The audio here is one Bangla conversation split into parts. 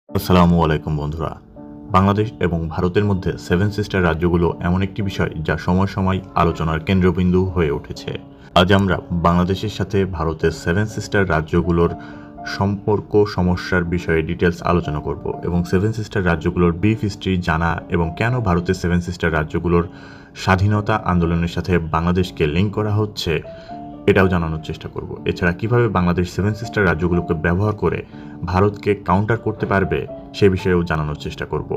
আসসালামু আলাইকুম বন্ধুরা। বাংলাদেশ এবং ভারতের মধ্যে সেভেন সিস্টার রাজ্যগুলো এমন একটি বিষয় যা সময় সময় আলোচনার কেন্দ্রবিন্দু হয়ে উঠেছে। আজ আমরা বাংলাদেশের সাথে ভারতের সেভেন সিস্টার রাজ্যগুলোর সম্পর্ক সমস্যার বিষয়ে ডিটেলস আলোচনা করব এবং সেভেন সিস্টার রাজ্যগুলোর ব্রিফ হিস্ট্রি জানা এবং কেন ভারতের সেভেন সিস্টার রাজ্যগুলোর স্বাধীনতা আন্দোলনের সাথে বাংলাদেশকে লিঙ্ক করা হচ্ছে এটাও জানানোর চেষ্টা করব। এছাড়া কিভাবে বাংলাদেশ সেভেন সিস্টার রাজ্যগুলোকে ব্যবহার করে ভারতকে কাউন্টার করতে পারবে সে বিষয়েও জানানোর চেষ্টা করব।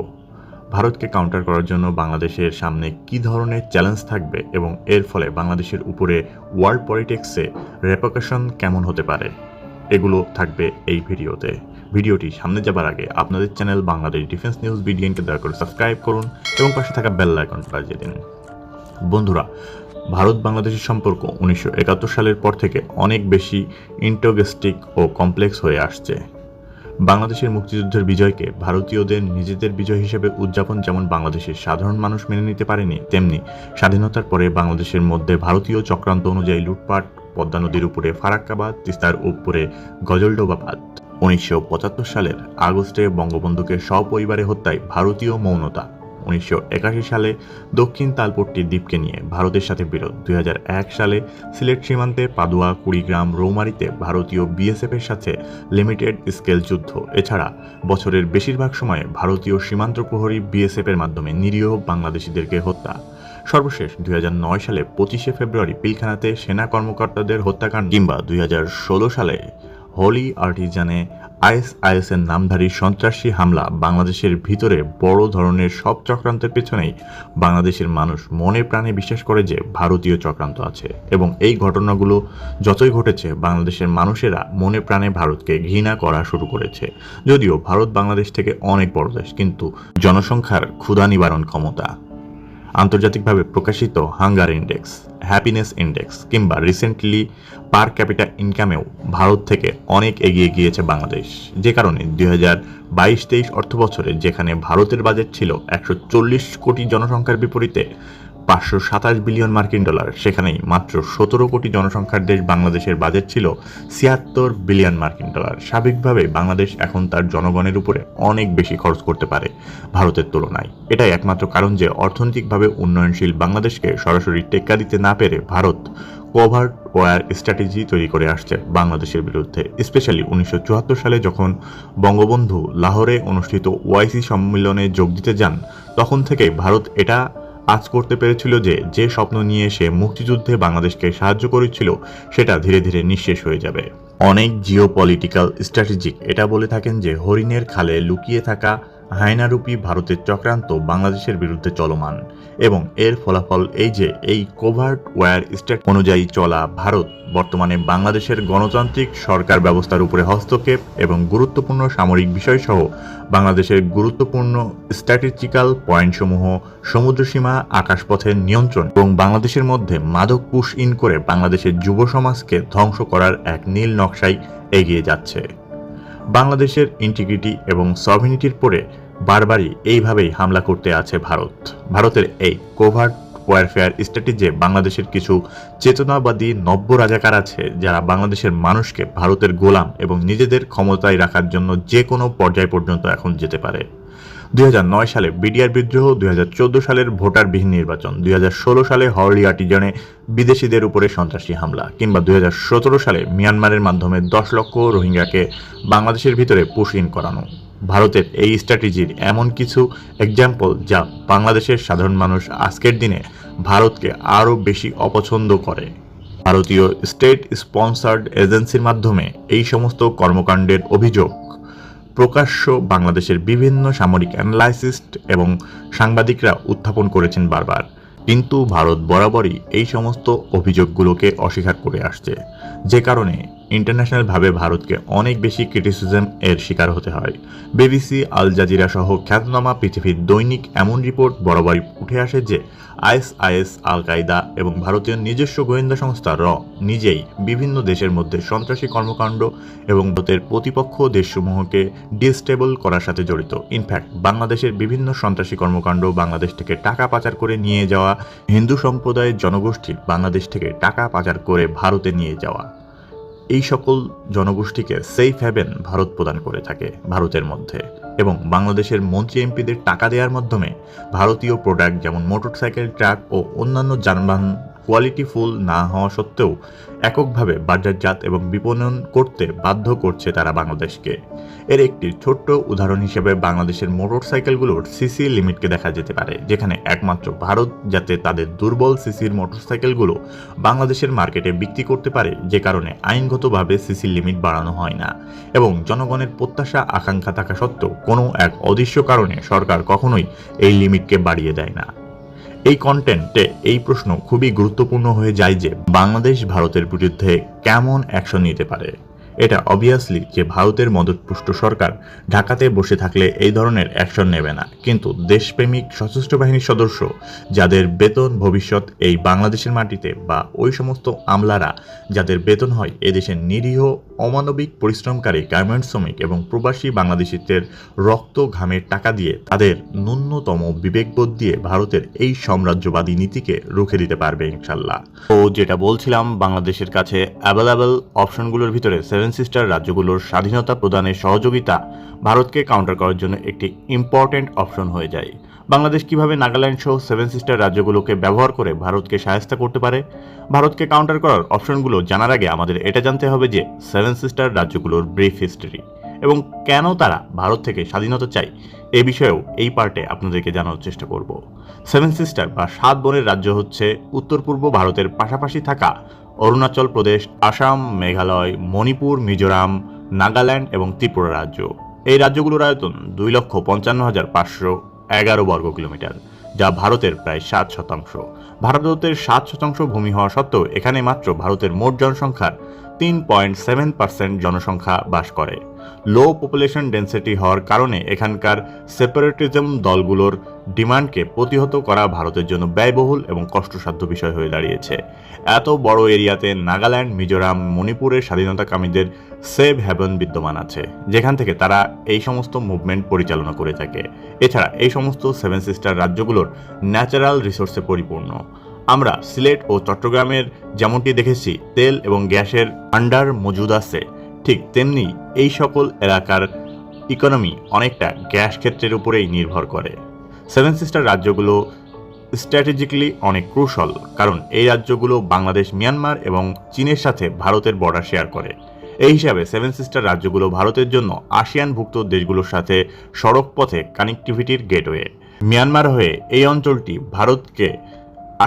ভারতকে কাউন্টার করার জন্য বাংলাদেশের সামনে কী ধরনের চ্যালেঞ্জ থাকবে এবং এর ফলে বাংলাদেশের উপরে ওয়ার্ল্ড পলিটিক্সে রেপারকাশন কেমন হতে পারে এগুলো থাকবে এই ভিডিওতে। ভিডিওটি সামনে যাবার আগে আপনাদের চ্যানেল বাংলাদেশ ডিফেন্স নিউজ বিডিএনকে দয়া করে সাবস্ক্রাইব করুন এবং পাশে থাকা বেল আইকনটা বাজিয়ে দিন। বন্ধুরা, ভারত বাংলাদেশের সম্পর্ক 1971 সালের পর থেকে অনেক বেশি ইন্টারগেস্টিক ও কমপ্লেক্স হয়ে আসছে। বাংলাদেশের মুক্তিযুদ্ধের বিজয়কে ভারতীয়দের নিজেদের বিজয় হিসেবে উদযাপন যেমন বাংলাদেশের সাধারণ মানুষ মেনে নিতে পারেনি, তেমনি স্বাধীনতার পরে বাংলাদেশের মধ্যে ভারতীয় চক্রান্ত অনুযায়ী লুটপাট, পদ্মা নদীর উপরে ফারাক্কাবাদ, তিস্তার উপরে গজলডোবাবাদ। 1975 সালের আগস্টে বঙ্গবন্ধুকে সপরিবারে হত্যায় ভারতীয় মৌনতা। 1981 সালে দক্ষিণ তালপট্টি দ্বীপকে নিয়ে ভারতের সাথে বিরোধ। 2001 সালে সিলেট সীমান্তে পাদুয়া, কুড়িগ্রাম, রৌমারীতে ভারতীয় বিএসএফের সাথে লিমিটেড স্কেল যুদ্ধ। এছাড়া বছরের বেশিরভাগ সময়ে ভারতীয় সীমান্ত প্রহরী বিএসএফের মাধ্যমে নিরীহ বাংলাদেশিদেরকে হত্যা। সর্বশেষ 2009 সালে 25শে ফেব্রুয়ারি পিলখানাতে সেনা কর্মকর্তাদের হত্যাকাণ্ড, কিংবা 2016 সালে হোলি আর্টিজানে আইএসআইএসের নামধারী সন্ত্রাসী হামলা। বাংলাদেশের ভিতরে বড় ধরনের সব চক্রান্তের পেছনেই বাংলাদেশের মানুষ মনে প্রাণে বিশ্বাস করে যে ভারতীয় চক্রান্ত আছে, এবং এই ঘটনাগুলো যতই ঘটেছে বাংলাদেশের মানুষেরা মনে প্রাণে ভারতকে ঘৃণা করা শুরু করেছে। যদিও ভারত বাংলাদেশ থেকে অনেক বড় দেশ, কিন্তু জনসংখ্যার ক্ষুধা নিবারণ ক্ষমতা, আন্তর্জাতিকভাবে প্রকাশিত হাঙ্গার ইন্ডেক্স, হ্যাপিনেস ইন্ডেক্স কিংবা রিসেন্টলি পার ক্যাপিটা ইনকামেও ভারত থেকে অনেক এগিয়ে গিয়েছে বাংলাদেশ। যে কারণে 2022-23 অর্থ বছরে যেখানে ভারতের বাজেট ছিল 140 কোটি জনসংখ্যার বিপরীতে 527 বিলিয়ন মার্কিন ডলার, সেখানেই মাত্র 17 কোটি জনসংখ্যার দেশ বাংলাদেশের বাজেট ছিল 76 বিলিয়ন মার্কিন ডলার। স্বাভাবিকভাবে বাংলাদেশ এখন তার জনগণের উপরে অনেক বেশি খরচ করতে পারে ভারতের তুলনায়। এটাই একমাত্র কারণ যে অর্থনৈতিকভাবে উন্নয়নশীল বাংলাদেশকে সরাসরি টেক্কা দিতে না পেরে ভারত কোভার্ট ওয়ার স্ট্র্যাটেজি তৈরি করে আসছে বাংলাদেশের বিরুদ্ধে। স্পেশালি 1974 সালে যখন বঙ্গবন্ধু লাহোরে অনুষ্ঠিত ওআইসি সম্মেলনে যোগ দিতে যান, তখন থেকেই ভারত এটা আজ করতে পেরেছিল যে যে স্বপ্ন নিয়ে সে মুক্তিযুদ্ধে বাংলাদেশকে সাহায্য করেছিল সেটা ধীরে ধীরে নিঃশেষ হয়ে যাবে। অনেক জিও পলিটিক্যাল স্ট্র্যাটেজিক এটা বলে থাকেন যে হরিণের খালে লুকিয়ে থাকা হায়নারূপী ভারতের চক্রান্ত বাংলাদেশের বিরুদ্ধে চলমান, এবং এর ফলাফল এই যে এই কোভার্ট ওয়ার স্ট্র্যাটেজি অনুযায়ী চলা ভারত বর্তমানে বাংলাদেশের গণতান্ত্রিক সরকার ব্যবস্থার উপরে হস্তক্ষেপ এবং গুরুত্বপূর্ণ সামরিক বিষয়সহ বাংলাদেশের গুরুত্বপূর্ণ স্ট্র্যাটেজিক্যাল পয়েন্টসমূহ, সমুদ্রসীমা, আকাশপথের নিয়ন্ত্রণ এবং বাংলাদেশের মধ্যে মাদক পুশ ইন করে বাংলাদেশের যুব সমাজকে ধ্বংস করার এক নীল নকশায় এগিয়ে যাচ্ছে। বাংলাদেশের ইন্টিগ্রিটি এবং সভেরেনিটির পরে বারবারই এইভাবেই হামলা করতে আছে ভারত। ভারতের এই কোভার্ট ওয়ারফেয়ার স্ট্র্যাটেজি বাংলাদেশের কিছু চেতনাবাদী নব্য রাজাকার আছে যারা বাংলাদেশের মানুষকে ভারতের গোলাম এবং নিজেদের ক্ষমতায় রাখার জন্য যে কোনো পর্যায় পর্যন্ত এখন যেতে পারে। 2009 সালে বিডিআর বিদ্রোহ, 2014 সালের ভোটারবিহীন নির্বাচন, 2016 সালে হলি আর্টিজানে বিদেশিদের উপরে সন্ত্রাসী হামলা, কিংবা 2017 সালে মিয়ানমারের মাধ্যমে 10 লক্ষ রোহিঙ্গাকে বাংলাদেশের ভিতরে পুশ ইন করানো। ভারতের এই স্ট্র্যাটেজির এমন কিছু এক্সাম্পল যা বাংলাদেশের সাধারণ মানুষ আজকের দিনে ভারতকে আরও বেশি অপছন্দ করে। ভারতীয় স্টেট স্পন্সার্ড এজেন্সির মাধ্যমে এই সমস্ত কর্মকাণ্ডের অভিযোগ প্রকাশ্য বাংলাদেশের বিভিন্ন সামরিক অ্যানালাইসিস্ট এবং সাংবাদিকরা উত্থাপন করেছেন বারবার, কিন্তু ভারত বরাবরই এই সমস্ত অভিযোগগুলোকে অস্বীকার করে আসছে, যে কারণে ইন্টারন্যাশনালভাবে ভারতকে অনেক বেশি ক্রিটিসিজম এর শিকার হতে হয়। বিবিসি, আল জাজিরা সহ খ্যাতনামা পৃথিবীর দৈনিক এমন রিপোর্ট বরাবরই উঠে আসে যে আইএসআইএস, আল কায়দা এবং ভারতীয় নিজস্ব গোয়েন্দা সংস্থা র নিজেই বিভিন্ন দেশের মধ্যে সন্ত্রাসী কর্মকাণ্ড এবং ভারতের প্রতিপক্ষ দেশসমূহকে ডিস্টেবল করার সাথে জড়িত। ইনফ্যাক্ট বাংলাদেশের বিভিন্ন সন্ত্রাসী কর্মকাণ্ড, বাংলাদেশ থেকে টাকা পাচার করে নিয়ে যাওয়া, হিন্দু সম্প্রদায়ের জনগোষ্ঠীর বাংলাদেশ থেকে টাকা পাচার করে ভারতে নিয়ে যাওয়া, এই সকল জনগোষ্ঠীকে সেফ হ্যাভেন ভারত প্রদান করে থাকে ভারতের মধ্যে, এবং বাংলাদেশের মন্ত্রী এমপিদের টাকা দেওয়ার মাধ্যমে ভারতীয় প্রোডাক্ট যেমন মোটরসাইকেল, ট্রাক ও অন্যান্য যানবাহন কোয়ালিটিফুল না হওয়া সত্ত্বেও এককভাবে বাজারজাত এবং বিপণন করতে বাধ্য করছে তারা বাংলাদেশকে। এর একটি ছোট্ট উদাহরণ হিসেবে বাংলাদেশের মোটরসাইকেলগুলোর সিসি লিমিটকে দেখা যেতে পারে, যেখানে একমাত্র ভারত যাতে তাদের দুর্বল সিসির মোটরসাইকেলগুলো বাংলাদেশের মার্কেটে বিক্রি করতে পারে, যে কারণে আইনগতভাবে সিসি লিমিট বাড়ানো হয় না, এবং জনগণের প্রত্যাশা আকাঙ্ক্ষা থাকা সত্ত্বেও কোনো এক অদৃশ্য কারণে সরকার কখনোই এই লিমিটকে বাড়িয়ে দেয় না। এই কন্টেন্টে এই প্রশ্ন খুবই গুরুত্বপূর্ণ হয়ে যায় যে বাংলাদেশ ভারতের বিরুদ্ধে কেমন অ্যাকশন নিতে পারে। এটা অবভিয়াসলি যে ভারতের মদতপুষ্ট সরকার ঢাকাতে বসে থাকলে এই ধরনের অ্যাকশন নেবে না, কিন্তু দেশপ্রেমিক সশস্ত্র বাহিনীর সদস্য যাদের বেতন ভবিষ্যৎ এই বাংলাদেশের মাটিতে, বা ওই সমস্ত আমলারা যাদের বেতন হয় এদেশের নিরীহ অমানবিক পরিশ্রমকারী গার্মেন্টস শ্রমিক এবং প্রবাসী বাংলাদেশিদের রক্ত ঘামের টাকা দিয়ে, তাদের ন্যূনতম বিবেকবোধ দিয়ে ভারতের এই সাম্রাজ্যবাদী নীতিকে রুখে দিতে পারবে ইনশাল্লাহ। তো যেটা বলছিলাম, বাংলাদেশের কাছে অ্যাভেলেবল অপশনগুলোর ভিতরে সেভেন সিস্টার রাজ্যগুলোর স্বাধীনতা প্রদানের সহযোগিতা ভারতকে কাউন্টার করার জন্য একটি ইম্পর্টেন্ট অপশন হয়ে যায়। বাংলাদেশ কিভাবে নাগাল্যান্ড সহ সেভেন সিস্টার রাজ্যগুলোকে ব্যবহার করে ভারতকে সহায়তা করতে পারে? ভারতকে কাউন্টার করার অপশনগুলো জানার আগে আমাদের এটা জানতে হবে যে সেভেন সিস্টার রাজ্যগুলোর ব্রিফ হিস্টরি এবং কেন তারা ভারত থেকে স্বাধীনতা চায়, এ বিষয়েও এই পার্টে আপনাদেরকে জানানোর চেষ্টা করব। সেভেন সিস্টার বা 7 বোনের রাজ্য হচ্ছে উত্তর পূর্ব ভারতের পাশাপাশি থাকা অরুণাচল প্রদেশ, আসাম, মেঘালয়, মণিপুর, মিজোরাম, নাগাল্যান্ড এবং ত্রিপুরা রাজ্য। এই রাজ্যগুলোর আয়তন 2,55,511 বর্গ কিলোমিটার, যা ভারতের প্রায় 7%। ভারতের 7% ভূমি হওয়া সত্ত্বেও এখানে মাত্র ভারতের মোট জনসংখ্যার 3.7% জনসংখ্যা বাস করে। লো পপুলেশন ডেন্সিটি হওয়ার কারণে এখানকার সেপারেটিজম দলগুলোর ডিমান্ডকে প্রতিহত করা ভারতের জন্য ব্যয়বহুল এবং কষ্টসাধ্য বিষয় হয়ে দাঁড়িয়েছে। এত বড় এরিয়াতে নাগাল্যান্ড, মিজোরাম, মণিপুরের স্বাধীনতাকামীদের সেভ হ্যাভেন বিদ্যমান আছে, যেখান থেকে তারা এই সমস্ত মুভমেন্ট পরিচালনা করে থাকে। এছাড়া এই সমস্ত সেভেন সিস্টার রাজ্যগুলোর ন্যাচারাল রিসোর্সে পরিপূর্ণ। আমরা সিলেট ও চট্টগ্রামের যেমনটি দেখেছি তেল এবং গ্যাসের ভান্ডার মজুদ আছে, ঠিক তেমনি এই সকল এলাকার ইকোনমি অনেকটা গ্যাস ক্ষেত্রের উপরেই নির্ভর করে। সেভেন সিস্টার রাজ্যগুলো স্ট্র্যাটেজিক্যালি অনেক ক্রুশাল, কারণ এই রাজ্যগুলো বাংলাদেশ, মিয়ানমার এবং চীনের সাথে ভারতের বর্ডার শেয়ার করে। এই হিসাবে সেভেন সিস্টার রাজ্যগুলো ভারতের জন্য আসিয়ানভুক্ত দেশগুলোর সাথে সড়ক পথে কানেক্টিভিটির গেটওয়ে। মিয়ানমার হয়ে এই অঞ্চলটি ভারতকে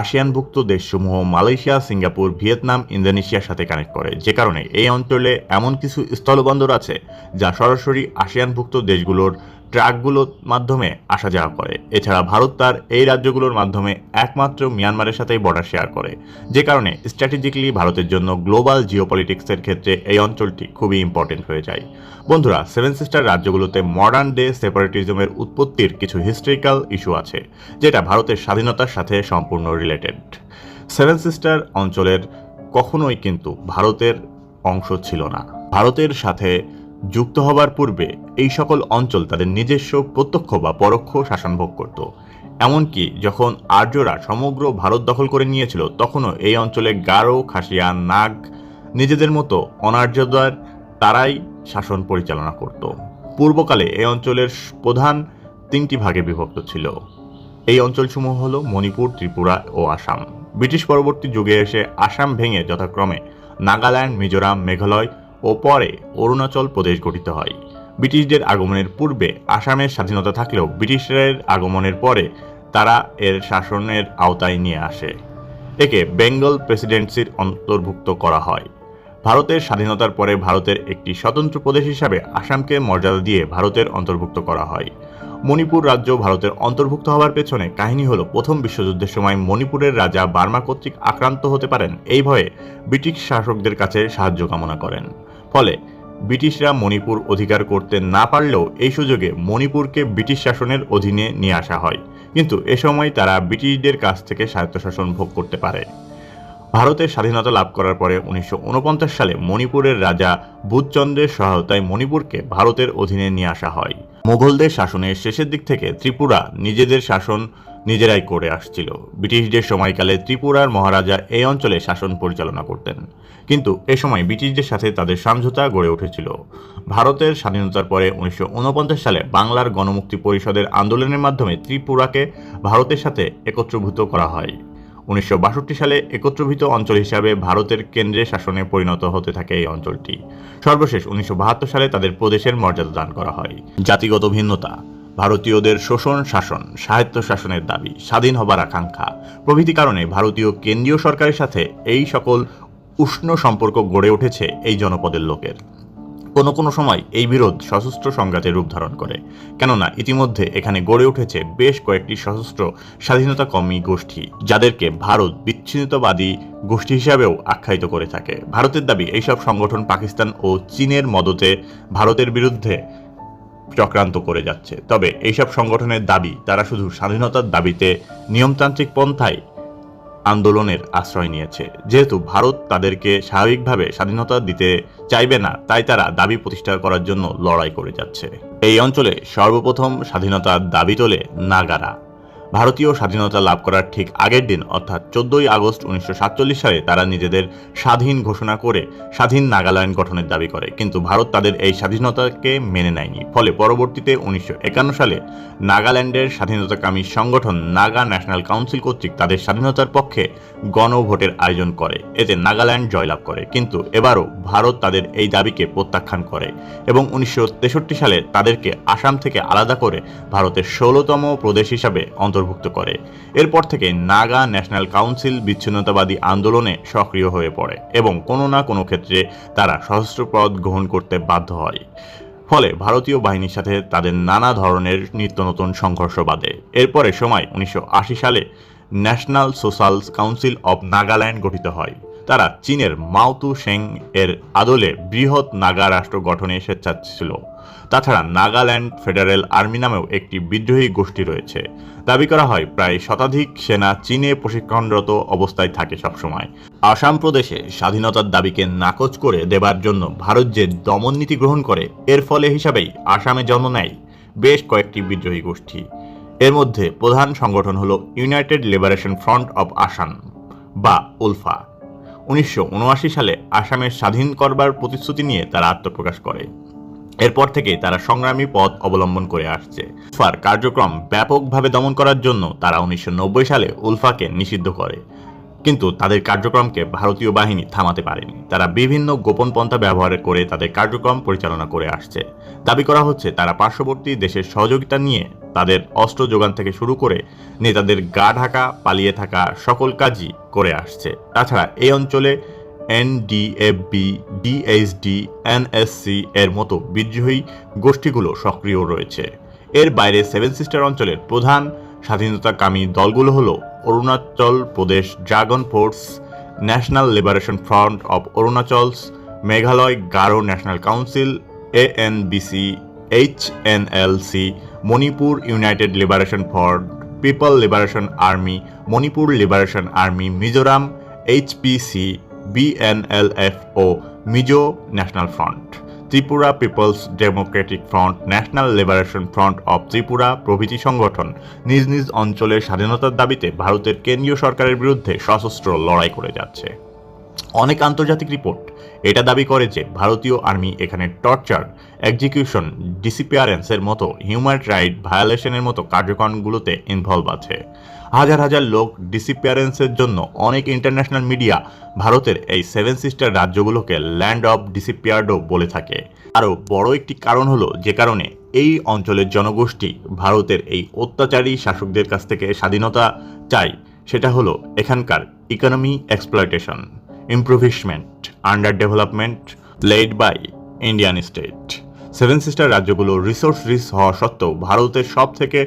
আসিয়ানভুক্ত দেশসমূহ মালয়েশিয়া, সিঙ্গাপুর, ভিয়েতনাম, ইন্দোনেশিয়ার সাথে কানেক্ট করে, যে কারণে এই অঞ্চলে এমন কিছু স্থলবন্দর আছে যা সরাসরি আসিয়ানভুক্ত দেশগুলোর ট্রাকগুলোর মাধ্যমে আসা যাওয়া করে। এছাড়া ভারত তার এই রাজ্যগুলোর মাধ্যমে একমাত্র মিয়ানমারের সাথেই বর্ডার শেয়ার করে, যে কারণে স্ট্র্যাটেজিক্যালি ভারতের জন্য গ্লোবাল জিওপলিটিক্সের ক্ষেত্রে এই অঞ্চলটি খুবই ইম্পর্টেন্ট হয়ে যায়। বন্ধুরা, সেভেন সিস্টার রাজ্যগুলোতে মডার্ন ডে সেপারেটিজমের উৎপত্তির কিছু হিস্ট্রিক্যাল ইস্যু আছে, যেটা ভারতের স্বাধীনতার সাথে সম্পূর্ণ রিলেটেড। সেভেন সিস্টার অঞ্চলের কখনোই কিন্তু ভারতের অংশ ছিল না। ভারতের সাথে যুক্ত হবার পূর্বে এই সকল অঞ্চল তাদের নিজস্ব প্রত্যক্ষ বা পরোক্ষ শাসনভোগ করত। এমনকি যখন আর্যরা সমগ্র ভারত দখল করে নিয়েছিল, তখনও এই অঞ্চলে গারো, খাসিয়া, নাগ নিজেদের মতো অনার্যদের তারাই শাসন পরিচালনা করত। পূর্বকালে এই অঞ্চলের প্রধান 3টি ভাগে বিভক্ত ছিল। এই অঞ্চলসমূহ হল মণিপুর, ত্রিপুরা ও আসাম। ব্রিটিশ পরবর্তী যুগে এসে আসাম ভেঙে যথাক্রমে নাগাল্যান্ড, মিজোরাম, মেঘালয় ও পরে অরুণাচল প্রদেশ গঠিত হয়। ব্রিটিশদের আগমনের পূর্বে আসামের স্বাধীনতা থাকলেও ব্রিটিশের আগমনের পরে তারা এর শাসনের আওতায় নিয়ে আসে। একে বেঙ্গল প্রেসিডেন্সির অন্তর্ভুক্ত করা হয়। ভারতের স্বাধীনতার পরে ভারতের একটি স্বতন্ত্র প্রদেশ হিসাবে আসামকে মর্যাদা দিয়ে ভারতের অন্তর্ভুক্ত করা হয়। মণিপুর রাজ্য ভারতের অন্তর্ভুক্ত হওয়ার পেছনে কাহিনী হলো, প্রথম বিশ্বযুদ্ধের সময় মণিপুরের রাজা বার্মা কর্তৃক আক্রান্ত হতে পারেন, এই ভয়ে ব্রিটিশ শাসকদের কাছে সাহায্য কামনা করেন। ফলে ব্রিটিশরা মণিপুর অধিকার করতে না পারলেও এই সুযোগে মণিপুরকে ব্রিটিশ শাসনের অধীনে নিয়ে আসা হয়, কিন্তু এ সময় তারা ব্রিটিশদের কাছ থেকে স্বায়ত্তশাসন ভোগ করতে পারে। ভারতের স্বাধীনতা লাভ করার পরে 1949 সালে মণিপুরের রাজা বুধচন্দ্রের সহায়তায় মণিপুরকে ভারতের অধীনে নিয়ে আসা হয়। মুঘলদের শাসনের শেষের দিক থেকে ত্রিপুরা নিজেদের শাসন নিজেরাই করে আসছিল। ব্রিটিশদের সময়কালে ত্রিপুরার মহারাজা এই অঞ্চলে শাসন পরিচালনা করতেন, কিন্তু এ সময় ব্রিটিশদের সাথে তাদের সমঝোতা গড়ে উঠেছিল। ভারতের স্বাধীনতার পরে 1949 সালে বাংলার গণমুক্তি পরিষদের আন্দোলনের মাধ্যমে ত্রিপুরাকে ভারতের সাথে একত্রীভূত করা হয়। 1962 সালে একত্রীভূত অঞ্চল হিসাবে ভারতের কেন্দ্রের শাসনে পরিণত হতে থাকে এই অঞ্চলটি। সর্বশেষ 1972 সালে তাদের প্রদেশের মর্যাদা দান করা হয়। জাতিগত ভিন্নতা, ভারতীয়দের শোষণ শাসন, স্বায়ত্ত শাসনের দাবি, স্বাধীন হবার আকাঙ্ক্ষা প্রভৃতি কারণে ভারতীয় কেন্দ্রীয় সরকারের সাথে এই সকল উষ্ণ সম্পর্ক গড়ে উঠেছে এই জনপদের লোকের। কোনো কোনো সময় এই বিরোধ সশস্ত্র সংঘাতের রূপ ধারণ করে, কেননা ইতিমধ্যে এখানে গড়ে উঠেছে বেশ কয়েকটি সশস্ত্র স্বাধীনতাকামী গোষ্ঠী, যাদেরকে ভারত বিচ্ছিন্নতাবাদী গোষ্ঠী হিসাবেও আখ্যায়িত করে থাকে। ভারতের দাবি এইসব সংগঠন পাকিস্তান ও চীনের মদতে ভারতের বিরুদ্ধে চক্রান্ত করে যাচ্ছে। তবে এইসব সংগঠনের দাবি তারা শুধু স্বাধীনতার দাবিতে নিয়মতান্ত্রিক পন্থায় আন্দোলনের আশ্রয় নিয়েছে। যেহেতু ভারত তাদেরকে স্বাভাবিকভাবে স্বাধীনতা দিতে চাইবে না, তাই তারা দাবি প্রতিষ্ঠা করার জন্য লড়াই করে যাচ্ছে। এই অঞ্চলে সর্বপ্রথম স্বাধীনতার দাবি তোলে নাগারা। ভারতীয় স্বাধীনতা লাভ করার ঠিক আগের দিন অর্থাৎ 14ই আগস্ট 1947 সালে তারা নিজেদের স্বাধীন ঘোষণা করে স্বাধীন নাগাল্যান্ড গঠনের দাবি করে, কিন্তু ভারত তাদের এই স্বাধীনতাকে মেনে নেয়নি। ফলে পরবর্তীতে 1951 সালে নাগাল্যান্ডের স্বাধীনতাকামী সংগঠন নাগা ন্যাশনাল কাউন্সিল কর্তৃক তাদের স্বাধীনতার পক্ষে গণভোটের আয়োজন করে। এতে নাগাল্যান্ড জয়লাভ করে, কিন্তু এবারও ভারত তাদের এই দাবিকে প্রত্যাখ্যান করে এবং 1963 সালে তাদেরকে আসাম থেকে আলাদা করে ভারতের 16তম প্রদেশ হিসাবে অন্তর্ভুক্ত করে। এরপর থেকে নাগা ন্যাশনাল কাউন্সিল বিচ্ছিন্নতাবাদী আন্দোলনে সক্রিয় হয়ে পড়ে এবং কোনো না কোনো ক্ষেত্রে তারা সশস্ত্র পথ গ্রহণ করতে বাধ্য হয়। ফলে ভারতীয় বাহিনীর সাথে তাদের নানা ধরনের নিত্য নতুন সংঘর্ষ বাধে। এরপরে সময় 1980 সালে national social council of Nagaland গঠিত হয়। তারা চীনের মাওতু সেং এর আদলে বৃহৎ নাগা রাষ্ট্র গঠনে স্বেচ্ছা ছিল। তাছাড়া নাগাল্যান্ড ফেডারেল আর্মি নামেও একটি বিদ্রোহী গোষ্ঠী রয়েছে। দাবি করা হয় প্রায় শতাধিক সেনা চীনে প্রশিক্ষণরত অবস্থায় থাকে সবসময়। আসাম প্রদেশে স্বাধীনতার দাবিকে নাকচ করে দেবার জন্য ভারত যে দমন নীতি গ্রহণ করে, এর ফলে হিসাবেই আসামে জন্ম নেয় বেশ কয়েকটি বিদ্রোহী গোষ্ঠী। এর মধ্যে প্রধান সংগঠন হল United liberation front of Assam বা উলফা। 1979 সালে আসামের স্বাধীন করবার প্রতিশ্রুতি নিয়ে তারা আত্মপ্রকাশ করে। এরপর থেকে তারা সংগ্রামী পথ অবলম্বন করে আসছে। উলফার কার্যক্রম ব্যাপকভাবে দমন করার জন্য তারা 1990 সালে উলফাকে নিষিদ্ধ করে, কিন্তু তাদের কার্যক্রমকে ভারতীয় বাহিনী থামাতে পারেনি। তারা বিভিন্ন গোপন পন্থা ব্যবহার করে তাদের কার্যক্রম পরিচালনা করে আসছে। দাবি করা হচ্ছে তারা পার্শ্ববর্তী দেশের সহযোগিতা নিয়ে তাদের অস্ত্র যোগান থেকে শুরু করে নেতাদের গা ঢাকা, পালিয়ে থাকা সকল কাজই করে আসছে। তাছাড়া এই অঞ্চলে এনডিএফবি, ডিএইচডি, এনএসসি এর মতো বিদ্রোহী গোষ্ঠীগুলো সক্রিয় রয়েছে। এর বাইরে সেভেন সিস্টার অঞ্চলের প্রধান স্বাধীনতাকামী দলগুলো হলো Arunachal Pradesh dragon force, national liberation front of Arunachals, Meghalaya Garo national council ANBC, HNLC, Manipur united liberation front, people liberation army, Manipur liberation army, Mizoram HPC, BNLF ও Mizo national front, Tripura peoples democratic front, national liberation front of Tripura প্রভৃতি সংগঠন নিজ নিজ অঞ্চলের স্বাধীনতার দাবিতে ভারতের কেন্দ্রীয় সরকারের বিরুদ্ধে সশস্ত্র লড়াই করে যাচ্ছে। অনেক আন্তর্জাতিক রিপোর্ট এটা দাবি করে যে ভারতীয় আর্মি এখানে টর্চার, এক্সিকিউশন, ডিসঅ্যাপিয়ারেন্সের মতো হিউম্যান রাইট ভায়োলেশনের মতো কার্যক্রমগুলোতে ইনভলভ আছে। হাজার হাজার লোক ডিসঅ্যাপিয়ারেন্সের জন্য অনেক ইন্টারন্যাশনাল মিডিয়া ভারতের এই সেভেন সিস্টার রাজ্যগুলোকে ল্যান্ড অফ ডিসঅ্যাপিয়ার্ডও বলে থাকে। আরও বড় একটি কারণ হলো যে কারণে এই অঞ্চলের জনগোষ্ঠী ভারতের এই অত্যাচারী শাসকদের কাছ থেকে স্বাধীনতা চায়, সেটা হলো এখানকার economy exploitation, improvement, under development led by Indian state. Seven sister রাজ্যগুলো রিসোর্স রিচ হওয়া সত্ত্বেও ভারতের সব থেকে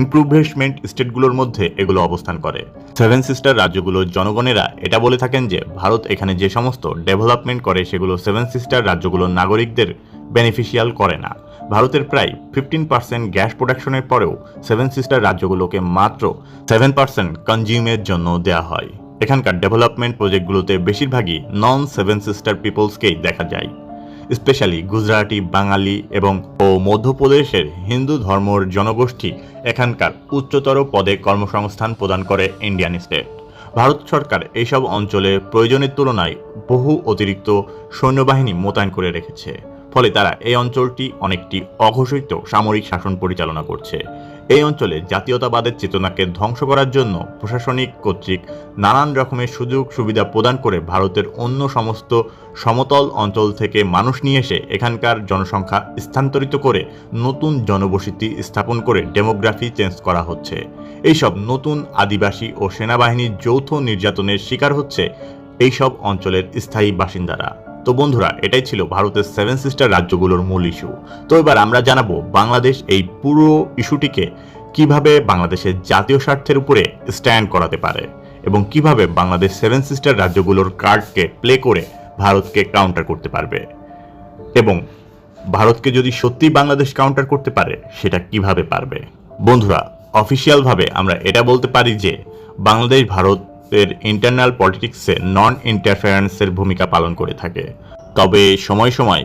ইমপ্রুভমেন্ট স্টেটগুলোর মধ্যে এগুলো অবস্থান করে। সেভেন সিস্টার রাজ্যগুলোর জনগণেরা এটা বলে থাকেন যে ভারত এখানে যে সমস্ত ডেভেলপমেন্ট করে সেগুলো সেভেন সিস্টার রাজ্যগুলোর নাগরিকদের বেনিফিশিয়াল করে না। ভারতের প্রায় 15% গ্যাস প্রোডাকশনের পরেও সেভেন সিস্টার রাজ্যগুলোকে মাত্র 7% কনজিউমের জন্য দেওয়া হয়। এখানকার ডেভেলপমেন্ট প্রজেক্টগুলোতে বেশিরভাগই নন সেভেন সিস্টার পিপলসকেই দেখা যায়। স্পেশালি গুজরাটি, বাঙালি এবং মধ্যপ্রদেশের হিন্দু ধর্মর জনগোষ্ঠী এখানকার উচ্চতর পদে কর্মসংস্থান প্রদান করে ইন্ডিয়ান স্টেট। ভারত সরকার এইসব অঞ্চলে প্রয়োজনের তুলনায় বহু অতিরিক্ত সৈন্যবাহিনী মোতায়েন করে রেখেছে, ফলে তারা এই অঞ্চলটি অনেকটি অঘোষিত সামরিক শাসন পরিচালনা করছে। এই অঞ্চলে জাতীয়তাবাদের চেতনাকে ধ্বংস করার জন্য প্রশাসনিক কর্তৃক নানান রকমের সুযোগ সুবিধা প্রদান করে ভারতের অন্য সমস্ত সমতল অঞ্চল থেকে মানুষ নিয়ে এসে এখানকার জনসংখ্যা স্থানান্তরিত করে নতুন জনবসতি স্থাপন করে ডেমোগ্রাফি চেঞ্জ করা হচ্ছে। এইসব নতুন আদিবাসী ও সেনাবাহিনীর যৌথ নির্যাতনের শিকার হচ্ছে এইসব অঞ্চলের স্থায়ী বাসিন্দারা। তো বন্ধুরা, এটাই ছিল ভারতের সেভেন সিস্টার রাজ্যগুলোর মূল ইস্যু। তো এবার আমরা জানাবো বাংলাদেশ এই পুরো ইস্যুটিকে কিভাবে বাংলাদেশের জাতীয় স্বার্থের উপরে স্ট্যান্ড করাতে পারে এবং কিভাবে বাংলাদেশ সেভেন সিস্টার রাজ্যগুলোর কার্ডকে প্লে করে ভারতকে কাউন্টার করতে পারবে, এবং ভারতকে যদি সত্যি বাংলাদেশ কাউন্টার করতে পারে সেটা কিভাবে পারবে। বন্ধুরা, অফিসিয়ালভাবে আমরা এটা বলতে পারি যে বাংলাদেশ ভারতের ইন্টারনাল পলিটিক্সে নন ইন্টারফারেন্সের ভূমিকা পালন করে থাকে। তবে সময় সময়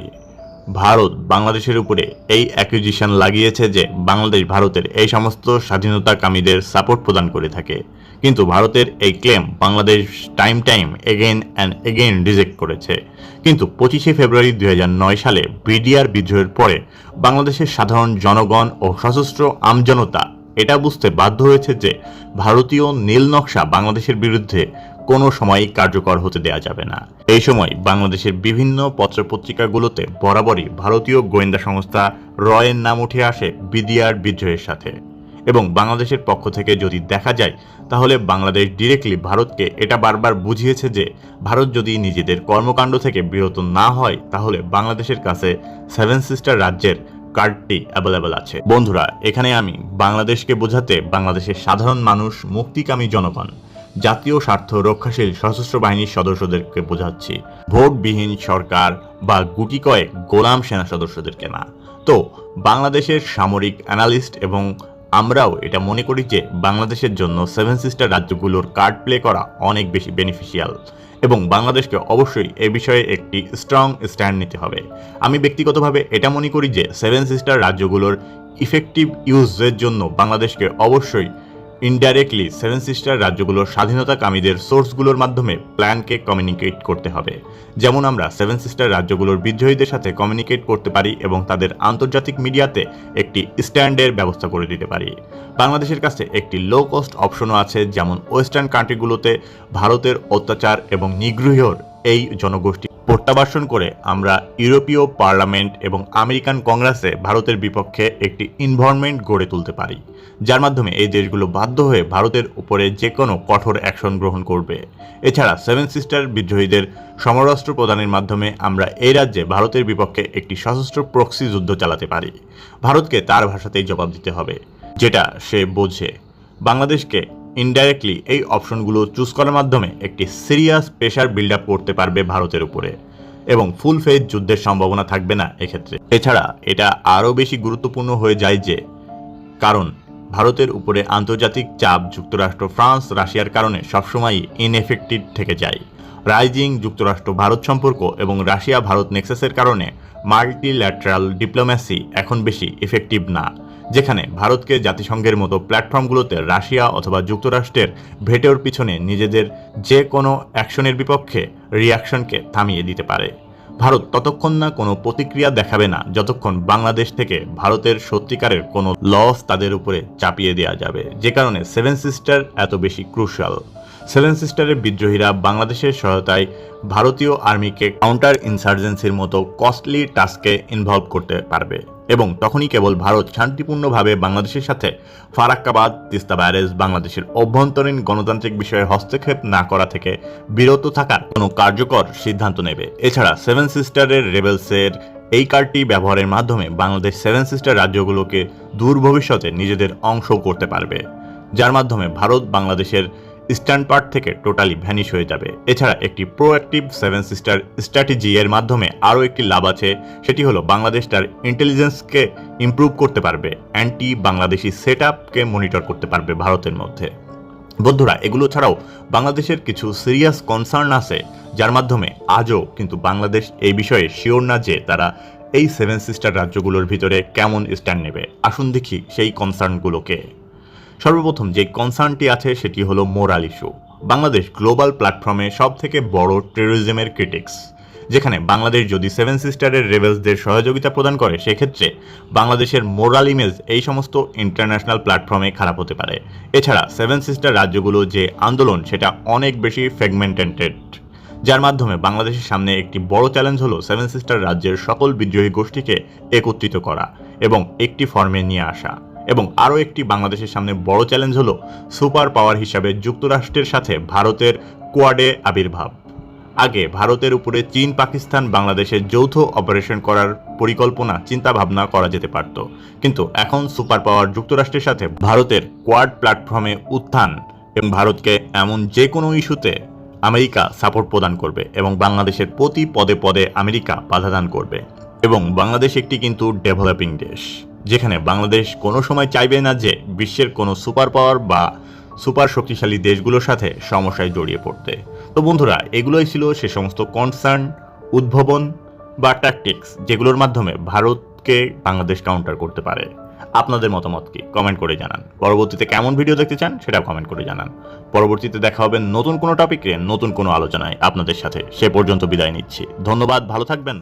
ভারত বাংলাদেশের উপরে এই অ্যাকুজিশন লাগিয়েছে যে বাংলাদেশ ভারতের এই সমস্ত স্বাধীনতাকামীদের সাপোর্ট প্রদান করে থাকে, কিন্তু ভারতের এই claim Bangladesh time again and again reject করেছে। কিন্তু 25শে ফেব্রুয়ারি 2009 সালে বিডিআর বিদ্রোহের পরে বাংলাদেশের সাধারণ জনগণ ও সশস্ত্র আমজনতা এটা বুঝতে বাধ্য হয়েছে যে ভারতীয় নীল নকশা বাংলাদেশের বিরুদ্ধে কোনো সময়ই কার্যকর হতে দেয়া যাবে না। এই সময় বাংলাদেশের বিভিন্ন পত্রপত্রিকাগুলোতে বরাবরই ভারতীয় গোয়েন্দা সংস্থা রয়ের নাম উঠে আসে বিডিআর বিদ্রোহের সাথে, এবং বাংলাদেশের পক্ষ থেকে যদি দেখা যায় তাহলে বাংলাদেশ ডিরেক্টলি ভারতকে এটা বারবার বুঝিয়েছে যে ভারত যদি নিজেদের কর্মকাণ্ড থেকে বিরত না হয় তাহলে বাংলাদেশের কাছে সেভেন সিস্টার রাজ্যের কার্ডটি অ্যাভেলেবল আছে। বন্ধুরা, এখানে আমি বাংলাদেশকে বোঝাতে বাংলাদেশের সাধারণ মানুষ, মুক্তিকামী জনগণ, জাতীয় স্বার্থ রক্ষাশীল সশস্ত্র বাহিনীর সদস্যদেরকে বোঝাচ্ছি, ভোটবিহীন সরকার বা গুটি কয়েক গোলাম সেনা সদস্যদেরকে না। তো বাংলাদেশের সামরিক অ্যানালিস্ট এবং আমরাও এটা মনে করি যে বাংলাদেশের জন্য সেভেন সিস্টার রাজ্যগুলোর কার্ড প্লে করা অনেক বেশি বেনিফিশিয়াল, এবং বাংলাদেশকে অবশ্যই এ বিষয়ে একটি স্ট্রং স্ট্যান্ড নিতে হবে। আমি ব্যক্তিগতভাবে এটা মনে করি যে সেভেন সিস্টার রাজ্যগুলোর ইফেক্টিভ ইউজের জন্য বাংলাদেশকে অবশ্যই ইনডাইরেক্টলি সেভেন সিস্টার রাজ্যগুলোর স্বাধীনতাকামীদের সোর্সগুলোর মাধ্যমে প্ল্যানকে কমিউনিকেট করতে হবে। যেমন আমরা সেভেন সিস্টার রাজ্যগুলোর বিদ্রোহীদের সাথে কমিউনিকেট করতে পারি এবং তাদের আন্তর্জাতিক মিডিয়াতে একটি স্ট্যান্ডের ব্যবস্থা করে দিতে পারি। বাংলাদেশের কাছে একটি লো কস্ট অপশনও আছে, যেমন ওয়েস্টার্ন কান্ট্রিগুলোতে ভারতের অত্যাচার এবং নিগৃহীর এই জনগোষ্ঠী প্রত্যাবাসন করে আমরা ইউরোপীয় পার্লামেন্ট এবং আমেরিকান কংগ্রেসে ভারতের বিপক্ষে একটি এনভায়রনমেন্ট গড়ে তুলতে পারি, যার মাধ্যমে এই দেশগুলো বাধ্য হয়ে ভারতের উপরে যে কোনো কঠোর অ্যাকশন গ্রহণ করবে। এছাড়া সেভেন সিস্টার বিদ্রোহীদের সমরাস্ত্র প্রদানের মাধ্যমে আমরা এই রাজ্যে ভারতের বিপক্ষে একটি সশস্ত্র প্রক্সি যুদ্ধ চালাতে পারি। ভারতকে তার ভাষাতেই জবাব দিতে হবে, যেটা সে বোঝে। বাংলাদেশকে ইনডাইরেক্টলি এই অপশনগুলো চুজ করার মাধ্যমে একটি সিরিয়াস প্রেশার বিল্ড আপ করতে পারবে ভারতের উপরে, এবং ফুল ফেজ যুদ্ধের সম্ভাবনা থাকবে না এক্ষেত্রে। এছাড়া এটা আরও বেশি গুরুত্বপূর্ণ হয়ে যায় যে কারণ ভারতের উপরে আন্তর্জাতিক চাপ যুক্তরাষ্ট্র, ফ্রান্স, রাশিয়ার কারণে সবসময়ই ইনএফেক্টিভ থেকে যায়। রাইজিং যুক্তরাষ্ট্র ভারত সম্পর্ক এবং রাশিয়া ভারত নেক্সাসের কারণে মাল্টিল্যাটারাল ডিপ্লোম্যাসি এখন বেশি ইফেক্টিভ না, যেখানে ভারতকে জাতিসংঘের মতো প্ল্যাটফর্মগুলোতে রাশিয়া অথবা যুক্তরাষ্ট্রের ভেটোর পিছনে নিজেদের যে কোনো অ্যাকশনের বিপক্ষে রিয়াকশনকে থামিয়ে দিতে পারে। ভারত ততক্ষণ না কোনো প্রতিক্রিয়া দেখাবে না যতক্ষণ বাংলাদেশ থেকে ভারতের সত্যিকারের কোনো লস তাদের উপরে চাপিয়ে দেওয়া যাবে, যে কারণে সেভেন সিস্টার এত বেশি ক্রুশাল। সেভেন সিস্টারের বিদ্রোহীরা বাংলাদেশের সহায়তায় ভারতীয় আর্মিকে কাউন্টার ইনসার্জেন্সির মতো কস্টলি টাস্কে ইনভলভ করতে পারবে, এবং তখনই কেবল ভারত শান্তিপূর্ণভাবে বাংলাদেশের সাথে ফারাক্কাবাদ, তিস্তা ব্যারেজ, বাংলাদেশের অভ্যন্তরীণ গণতান্ত্রিক বিষয়ে হস্তক্ষেপ না করা থেকে বিরত থাকার কোনো কার্যকর সিদ্ধান্ত নেবে। এছাড়া সেভেন সিস্টারের রেবেলসের এই কার্ডটি ব্যবহারের মাধ্যমে বাংলাদেশ সেভেন সিস্টার রাজ্যগুলোকে দূর ভবিষ্যতে নিজেদের অংশ করতে পারবে, যার মাধ্যমে ভারত বাংলাদেশের ইস্টার্ন পার্ট থেকে টোটালি ভ্যানিশ হয়ে যাবে। এছাড়া একটি প্রোঅ্যাক্টিভ সেভেন সিস্টার স্ট্র্যাটেজি এর মাধ্যমে আরও একটি লাভ আছে, সেটি হলো বাংলাদেশ তার ইন্টেলিজেন্সকে ইমপ্রুভ করতে পারবে, অ্যান্টি বাংলাদেশি সেট আপকে মনিটর করতে পারবে ভারতের মধ্যে। বন্ধুরা, এগুলো ছাড়াও বাংলাদেশের কিছু সিরিয়াস কনসার্ন আছে, যার মাধ্যমে আজও কিন্তু বাংলাদেশ এই বিষয়ে শিওর না যে তারা এই সেভেন সিস্টার রাজ্যগুলোর ভিতরে কেমন স্ট্যান্ড নেবে। আসুন দেখি সেই কনসার্নগুলোকে। সর্বপ্রথম যে কনসার্নটি আছে সেটি হলো মোরাল ইস্যু। বাংলাদেশ গ্লোবাল প্ল্যাটফর্মে সব থেকে বড় টেরোরিজমের ক্রিটিক্স, যেখানে বাংলাদেশ যদি সেভেন সিস্টারের রেবেলসদের সহযোগিতা প্রদান করে সেক্ষেত্রে বাংলাদেশের মোরাল ইমেজ এই সমস্ত ইন্টারন্যাশনাল প্ল্যাটফর্মে খারাপ হতে পারে। এছাড়া সেভেন সিস্টার রাজ্যগুলো যে আন্দোলন সেটা অনেক বেশি ফ্র্যাগমেন্টেড, যার মাধ্যমে বাংলাদেশের সামনে একটি বড় চ্যালেঞ্জ হলো সেভেন সিস্টার রাজ্যের সকল বিদ্রোহী গোষ্ঠীকে একত্রিত করা এবং একটি ফর্মে নিয়ে আসা। এবং আরও একটি বাংলাদেশের সামনে বড় চ্যালেঞ্জ হলো সুপার পাওয়ার হিসাবে যুক্তরাষ্ট্রের সাথে ভারতের কোয়াডে আবির্ভাব। আগে ভারতের উপরে চীন, পাকিস্তান, বাংলাদেশের যৌথ অপারেশন করার পরিকল্পনা চিন্তা ভাবনা করা যেতে পারত, কিন্তু এখন সুপার পাওয়ার যুক্তরাষ্ট্রের সাথে ভারতের কোয়াড প্ল্যাটফর্মে উত্থান এবং ভারতকে এমন যে কোনো ইস্যুতে আমেরিকা সাপোর্ট প্রদান করবে এবং বাংলাদেশের প্রতি পদে পদে আমেরিকা বাধাদান করবে। এবং বাংলাদেশ একটি কিন্তু ডেভেলপিং দেশ, যেখানে বাংলাদেশ কোনো সময় চাইবে না যে বিশ্বের কোনো সুপার পাওয়ার বা সুপার শক্তিশালী দেশগুলোর সাথে সমস্যায় জড়িয়ে পড়তে। তো বন্ধুরা, এগুলোই ছিল সে সমস্ত কনসার্ন, উদ্ভাবন বা ট্যাকটিক্স যেগুলোর মাধ্যমে ভারতকে বাংলাদেশ কাউন্টার করতে পারে। আপনাদের মতামত কি কমেন্ট করে জানান। পরবর্তীতে কেমন ভিডিও দেখতে চান সেটাও কমেন্ট করে জানান। পরবর্তীতে দেখা হবে নতুন কোনো টপিকে, নতুন কোনো আলোচনায় আপনাদের সাথে। সে পর্যন্ত বিদায় নিচ্ছি। ধন্যবাদ, ভালো থাকবেন।